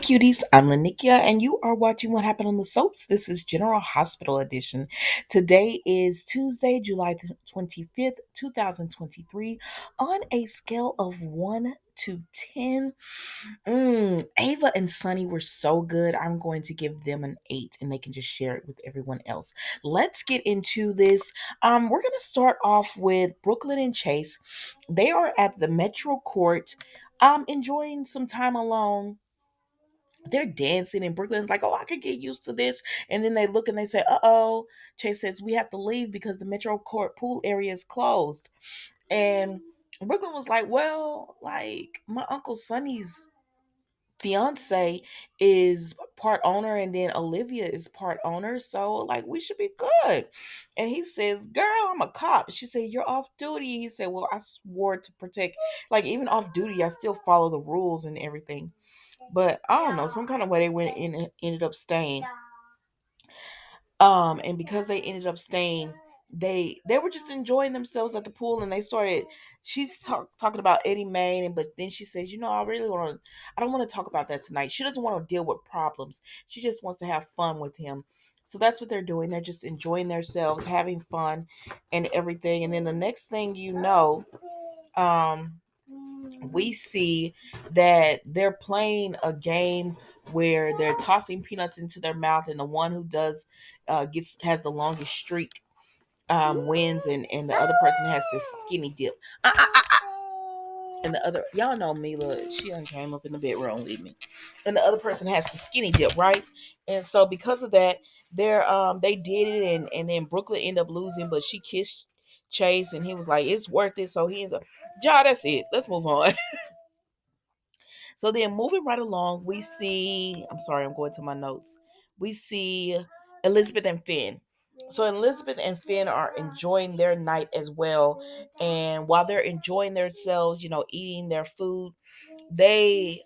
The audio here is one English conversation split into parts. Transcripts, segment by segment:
cuties. I'm Lanikia, and you are watching What Happened on the Soaps. This is General Hospital Edition. Today is Tuesday, July 25th, 2023. On a scale of 1 to 10, Ava and Sunny were so good. I'm going to give them an 8, and they can just share it with everyone else. Let's get into this. We're going to start off with Brooklyn and Chase. They are at the Metro Court, enjoying some time alone. They're dancing, and Brooklyn's like, oh, I could get used to this. And then they look and they say, uh-oh. Chase says, we have to leave because the Metro Court pool area is closed. And Brooklyn was like, well, like, my Uncle Sonny's fiance is part owner, and then Olivia is part owner, so like we should be good. And he says, girl, I'm a cop. She said, you're off duty. He said, well, I swore to protect, like, even off duty I still follow the rules and everything. But I don't know, some kind of way they went in and ended up staying. And because they ended up staying, they were just enjoying themselves at the pool, and they started. She's talking about Eddie Main, and but then she says, I don't want to talk about that tonight. She doesn't want to deal with problems. She just wants to have fun with him. So that's what they're doing. They're just enjoying themselves, having fun, and everything. And then the next thing you know, um we see that they're playing a game where they're tossing peanuts into their mouth, and the one who does gets has the longest streak wins, and the other person has to skinny dip. And the other, y'all know Mila, she done came up in the bedroom with me, and the other person has to skinny dip, right? And so because of that, they did it, and then Brooklyn ended up losing, but she kissed Chase, and he was like, it's worth it. So he ends up, ja, that's it. Let's move on. So then moving right along, we see, I'm sorry, I'm going to my notes. We see Elizabeth and Finn. So Elizabeth and Finn are enjoying their night as well. And while they're enjoying themselves, eating their food, they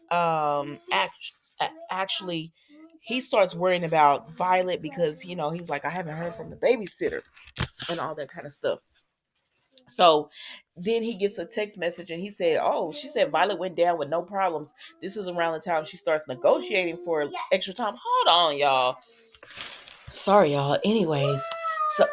actually he starts worrying about Violet because, he's like, I haven't heard from the babysitter and all that kind of stuff. So then he gets a text message, and he said, oh, she said Violet went down with no problems. This is around the time she starts negotiating for extra time. Hold on, y'all. Sorry, y'all. Anyways, so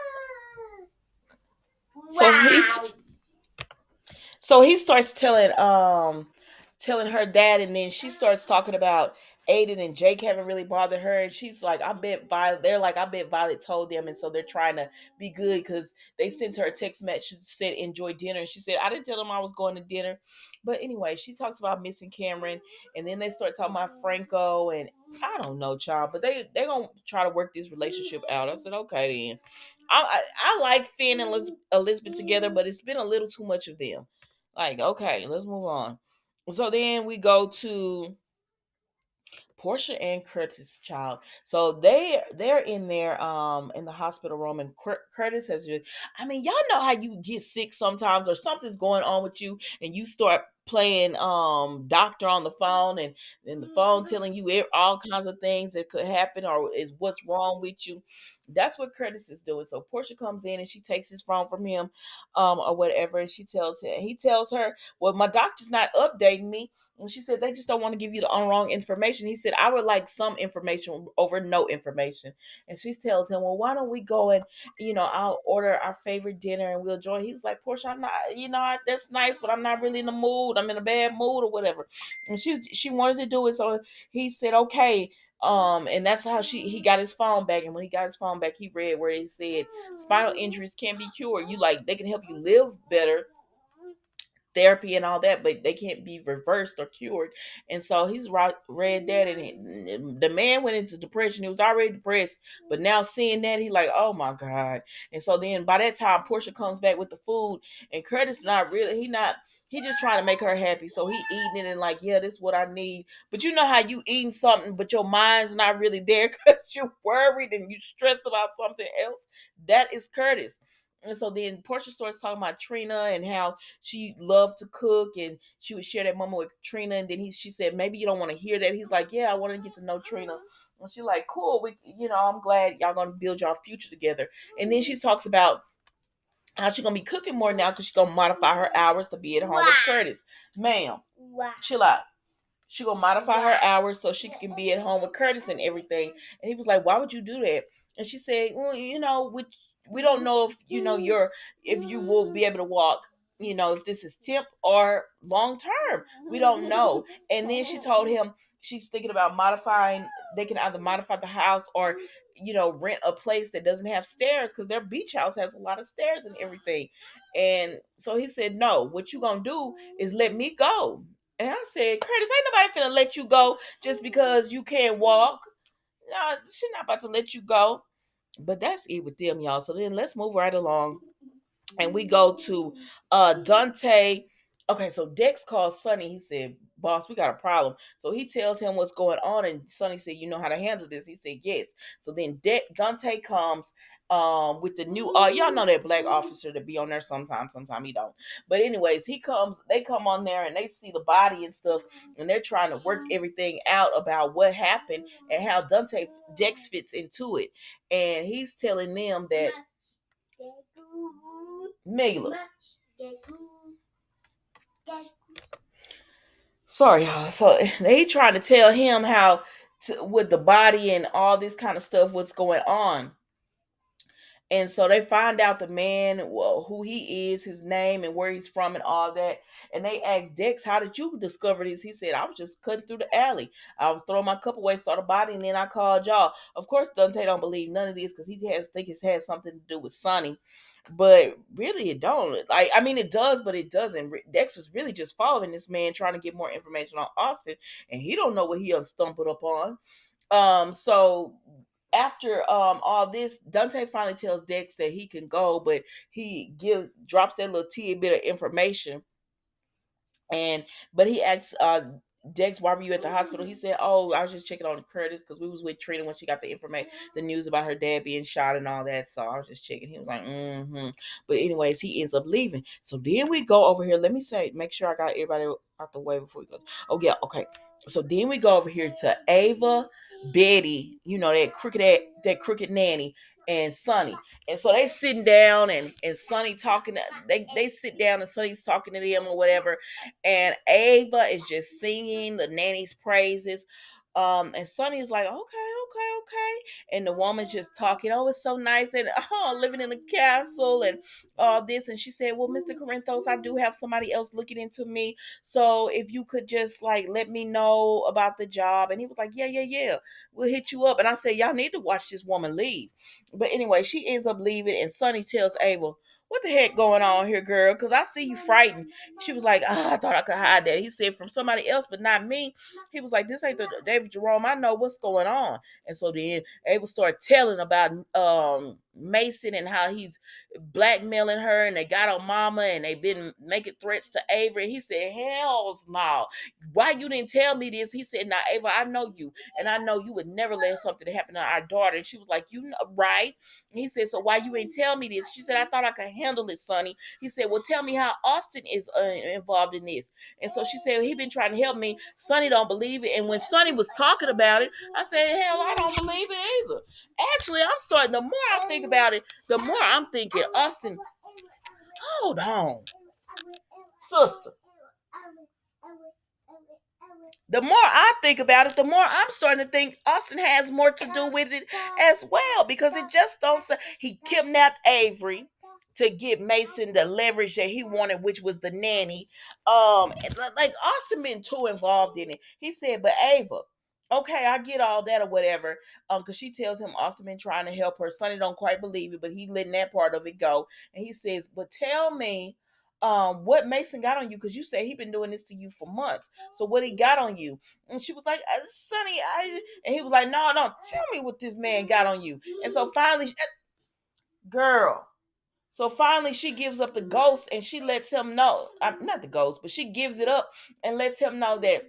so he starts telling her that, and then she starts talking about Aiden and Jake haven't really bothered her, and she's like, I bet Violet. They're like, I bet Violet told them, and so they're trying to be good because they sent her a text message. She said enjoy dinner, and she said I didn't tell them I was going to dinner. But anyway, she talks about missing Cameron, and then they start talking about Franco, and I don't know, child, but they gonna try to work this relationship out. I said okay then. I like Finn and Elizabeth together, but it's been a little too much of them. Like, okay, let's move on. So then we go to Portia and Curtis' child. So they're in there in the hospital room, and Curtis has just, I mean, y'all know how you get sick sometimes, or something's going on with you, and you start playing doctor on the phone, and the phone telling you all kinds of things that could happen or is what's wrong with you. That's what Curtis is doing. So Portia comes in and she takes his phone from him, or whatever, and he tells her, well, my doctor's not updating me. And she said, they just don't want to give you the wrong information. He said, I would like some information over no information. And she tells him, well, why don't we go and, I'll order our favorite dinner and we'll join. He was like, Portia, I'm not, that's nice, but I'm not really in the mood. I'm in a bad mood or whatever. And she wanted to do it. So he said, okay. And that's how he got his phone back. And when he got his phone back, he read where he said, spinal injuries can be cured. They can help you live better, therapy and all that, but they can't be reversed or cured. And so he's read that, and the man went into depression. He was already depressed, but now seeing that, he like, oh my god. And so then by that time, Portia comes back with the food, and Curtis not really, he just trying to make her happy. So he eating it and like, yeah, this is what I need. But you know how you eating something, but your mind's not really there because you're worried and you stressed about something else. That is Curtis. And so then Portia starts talking about Trina and how she loved to cook, and she would share that moment with Trina. And then she said, maybe you don't want to hear that. He's like, yeah, I want to get to know Trina. And she's like, cool. I'm glad y'all going to build y'all future together. And then she talks about how she's going to be cooking more now because she's going to modify her hours to be at home with Curtis. Ma'am, chill out. She gonna modify her hours so she can be at home with Curtis and everything. And he was like, "Why would you do that?" And she said, "Well, we don't know if if you will be able to walk. If this is temp or long term, we don't know." And then she told him she's thinking about modifying. They can either modify the house or rent a place that doesn't have stairs because their beach house has a lot of stairs and everything. And so he said, "No, what you gonna do is let me go." And I said, "Curtis, ain't nobody finna let you go just because you can't walk. No, she's not about to let you go." But that's it with them, y'all. So then let's move right along. And we go to Dante. Okay, so Dex calls Sonny. He said, "Boss, we got a problem." So he tells him what's going on, and Sonny said, "You know how to handle this?" He said, "Yes." So then Dante comes with the new y'all know that black officer to be on there sometimes he don't. But anyways, they come on there and they see the body and stuff, and they're trying to work everything out about what happened and how Dante Dex fits into it. And he's telling them that Mela. Sorry, y'all. So they trying to tell him how with the body and all this kind of stuff, what's going on. And so they find out the man, well, who he is, his name, and where he's from, and all that. And they asked Dex, "How did you discover this?" He said, "I was just cutting through the alley. I was throwing my cup away, saw the body, and then I called y'all." Of course, Dante don't believe none of this because think it's had something to do with Sonny. But really, it don't. Like, I mean, it does, but it doesn't. Dex was really just following this man, trying to get more information on Austin, and he don't know what he stumbled upon. So after all this, Dante finally tells Dex that he can go, but he drops that little tidbit of information. And but he asks Dex, "Why were you at the hospital?" He said, "Oh, I was just checking on Curtis because we was with Trina when she got the news about her dad being shot and all that. So I was just checking." He was like, "Mm-hmm." But anyways, he ends up leaving. So then we go over here. Let me make sure I got everybody out the way before we go. Oh yeah, okay. So then we go over here to Ava, Betty, that crooked nanny, and Sonny. And so they sitting down and Sonny talking. They sit down and Sonny's talking to them or whatever, and Ava is just singing the nanny's praises. And Sonny is like, "Okay, okay, okay," and the woman's just talking. "Oh, it's so nice, and living in a castle and all this." And she said, "Well, Mr. Corinthos, I do have somebody else looking into me. So if you could just like let me know about the job." And he was like, "Yeah, yeah, yeah. We'll hit you up." And I said, "Y'all need to watch this woman leave." But anyway, she ends up leaving, and Sonny tells Ava, "What the heck going on here, girl? Because I see you frightened." She was like, "I thought I could hide that." He said, "From somebody else, but not me." He was like, "This ain't the David Jerome. I know what's going on." And so then Ava started telling about Mason and how he's blackmailing her, and they got on Mama, and they've been making threats to Avery. He said, "Hell's no. Why you didn't tell me this?" He said, "Now, Ava, I know you, and I know you would never let something happen to our daughter." And she was like, "You know, right?" And he said, "So why you ain't tell me this?" She said, "I thought I could handle it, Sonny." He said, "Well, tell me how Austin is involved in this." And so she said, "He been trying to help me." Sonny don't believe it. And when Sonny was talking about it, I said, "Hell, I don't believe it either." Actually, I'm starting. The more I think about it, the more I'm thinking Austin. Hold on, sister. The more I think about it, the more I'm starting to think Austin has more to do with it as well, because it just don't say he kidnapped Avery to get Mason the leverage that he wanted, which was the nanny. Like Austin been too involved in it. He said, "But Ava, okay, I get all that or whatever." Because she tells him Austin been trying to help her. Sonny don't quite believe it, but he letting that part of it go. And he says, "But tell me, what Mason got on you, because you say he been doing this to you for months. So what he got on you?" And she was like, "Sonny, and he was like, "No, no, tell me what this man got on you." And so finally, girl. So finally, she gives up the ghost and she lets him know, not the ghost, but she gives it up and lets him know that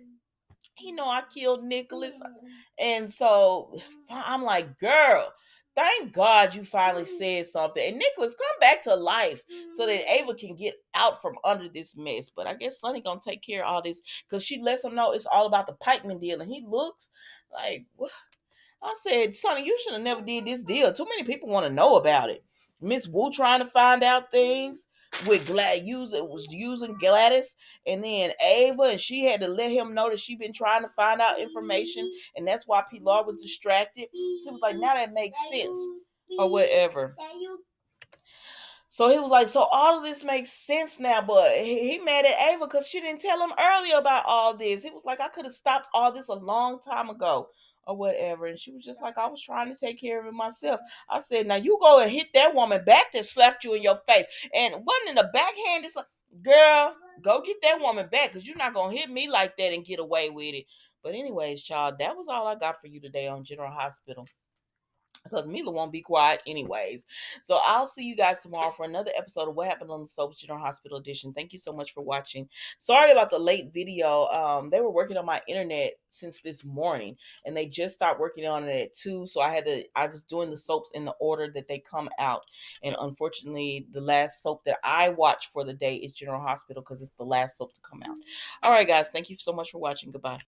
I killed Nicholas. And so I'm like, "Girl, thank God you finally said something. And Nicholas, come back to life so that Ava can get out from under this mess." But I guess Sonny gonna take care of all this because she lets him know it's all about the Pikeman deal. And he looks like, what? I said, "Sonny, you should have never did this deal. Too many people want to know about it. Miss Wu trying to find out things." with using Gladys, and then Ava, and she had to let him know that she been trying to find out information, and that's why Pilar was distracted. He was like, now that makes sense, or whatever. So he was like, so all of this makes sense now, but he mad at Ava because she didn't tell him earlier about all this. He was like, I could have stopped all this a long time ago, or whatever. And she was just like, I was trying to take care of it myself. I said, now you go and hit that woman back that slapped you in your face. And wasn't in the backhand, it's like, girl, go get that woman back, because you're not going to hit me like that and get away with it. But anyways, child, that was all I got for you today on General Hospital, because Mila won't be quiet anyways. So I'll see you guys tomorrow for another episode of What Happened on the Soaps General Hospital Edition. Thank you so much for watching. Sorry about the late video. They were working on my internet since this morning, and they just stopped working on it at 2. So I was doing the soaps in the order that they come out. And unfortunately, the last soap that I watch for the day is General Hospital, because it's the last soap to come out. All right, guys. Thank you so much for watching. Goodbye.